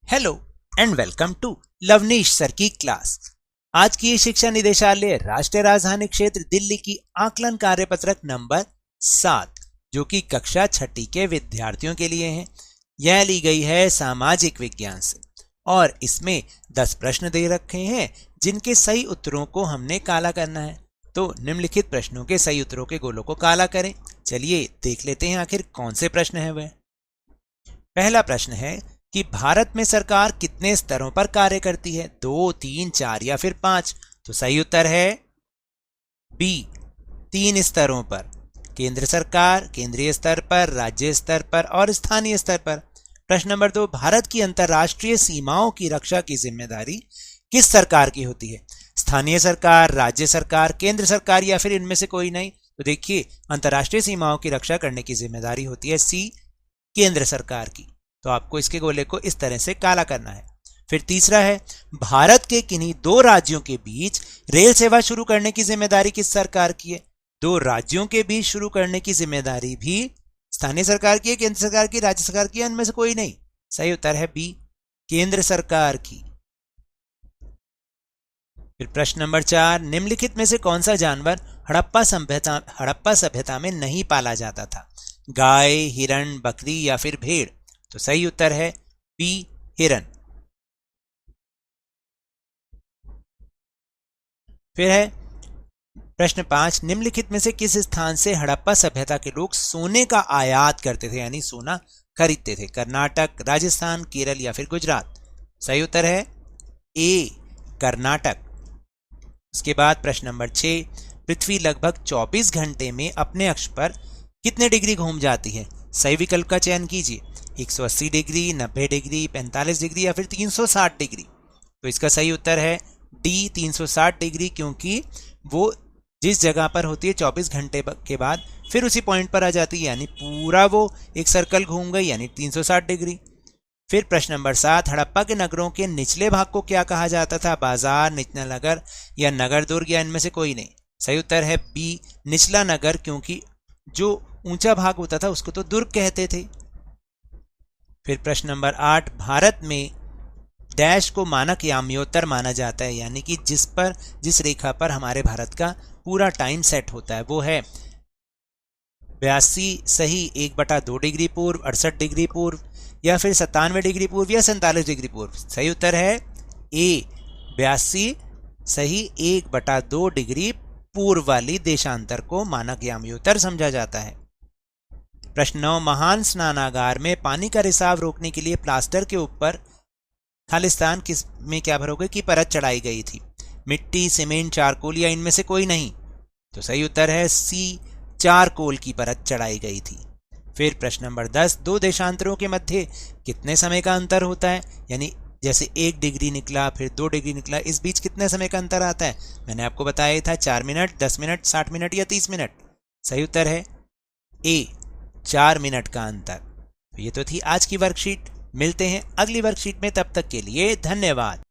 Hello and welcome to Lavneesh sir की क्लास। आज की शिक्षा निदेशालय राष्ट्रीय राजधानी क्षेत्र दिल्ली की आकलन कार्यपत्रक नंबर 7 जो कि कक्षा 6 के विद्यार्थियों के लिए है। यह ली गई है सामाजिक विज्ञान से और इसमें 10 प्रश्न दे रखे हैं जिनके सही उत्तरों को हमने काला करना है। तो निम्नलिखित प्रश्नों के सही उत्तरों के गोलों को काला करें। चलिए देख लेते हैं आखिर कौन से प्रश्न है वह। पहला प्रश्न है कि भारत में सरकार कितने स्तरों पर कार्य करती है, 2, 3, 4 या फिर 5। तो सही उत्तर है बी, 3 स्तरों पर। केंद्र सरकार, केंद्रीय स्तर पर, राज्य स्तर पर और स्थानीय स्तर पर। प्रश्न नंबर 2, भारत की अंतर्राष्ट्रीय सीमाओं की रक्षा की जिम्मेदारी किस सरकार की होती है, स्थानीय सरकार, राज्य सरकार, केंद्र सरकार या फिर इनमें से कोई नहीं। तो देखिए अंतर्राष्ट्रीय सीमाओं की रक्षा करने की जिम्मेदारी होती है सी, केंद्र सरकार की। तो आपको इसके गोले को इस तरह से काला करना है। फिर तीसरा है, भारत के किन्हीं 2 राज्यों के बीच रेल सेवा शुरू करने की जिम्मेदारी किस सरकार की है। 2 राज्यों के बीच शुरू करने की जिम्मेदारी भी स्थानीय सरकार की है, केंद्र सरकार की, राज्य सरकार की, इनमें से कोई नहीं। सही उत्तर है बी, केंद्र सरकार की। फिर प्रश्न नंबर 4, निम्नलिखित में से कौन सा जानवर हड़प्पा सभ्यता में नहीं पाला जाता था, गाय, हिरण, बकरी या फिर भेड़। तो सही उत्तर है बी, हिरण। फिर है प्रश्न 5, निम्नलिखित में से किस स्थान से हड़प्पा सभ्यता के लोग सोने का आयात करते थे यानी सोना खरीदते थे, कर्नाटक, राजस्थान, केरल या फिर गुजरात। सही उत्तर है ए, कर्नाटक। उसके बाद प्रश्न नंबर 6, पृथ्वी लगभग 24 घंटे में अपने अक्ष पर कितने डिग्री घूम जाती है। सही विकल्प का चयन कीजिए, 180 डिग्री, 90 डिग्री, 45 डिग्री या फिर 360 डिग्री। तो इसका सही उत्तर है डी, 360 डिग्री, क्योंकि वो जिस जगह पर होती है 24 घंटे के बाद फिर उसी पॉइंट पर आ जाती है, यानी पूरा वो एक सर्कल घूम गई यानी 360 डिग्री। फिर प्रश्न नंबर 7, हड़प्पा के नगरों के निचले भाग को क्या कहा जाता था, बाजार, निचला नगर या नगर दुर्ग या इनमें से कोई नहीं। सही उत्तर है बी, निचला नगर, क्योंकि जो ऊंचा भाग होता था उसको तो दुर्ग कहते थे। फिर प्रश्न नंबर 8, भारत में डैश को मानक याम्योत्तर माना जाता है, यानी कि जिस रेखा पर हमारे भारत का पूरा टाइम सेट होता है वो है 82 सही 1/2 डिग्री पूर्व, 68 डिग्री पूर्व या फिर 97 डिग्री पूर्व या 47 डिग्री पूर्व। सही उत्तर है ए, 82 सही 1/2 डिग्री पूर्व वाली देशांतर को मानक याम्योत्तर समझा जाता है। प्रश्न 9, महान स्नानागार में पानी का रिसाव रोकने के लिए प्लास्टर के ऊपर खालिस्तान किस में क्या भरोगे की परत चढ़ाई गई थी, मिट्टी, सीमेंट, चारकोल या इनमें से कोई नहीं। तो सही उत्तर है सी, चारकोल की परत चढ़ाई गई थी। फिर प्रश्न नंबर 10, 2 देशांतरों के मध्य कितने समय का अंतर होता है, यानी जैसे 1 डिग्री निकला फिर 2 डिग्री निकला, इस बीच कितने समय का अंतर आता है। मैंने आपको बताया था 4 मिनट, 10 मिनट, 60 मिनट या 30 मिनट। सही उत्तर है ए, 4 मिनट का अंतर। ये तो थी आज की वर्कशीट। मिलते हैं अगली वर्कशीट में, तब तक के लिए धन्यवाद।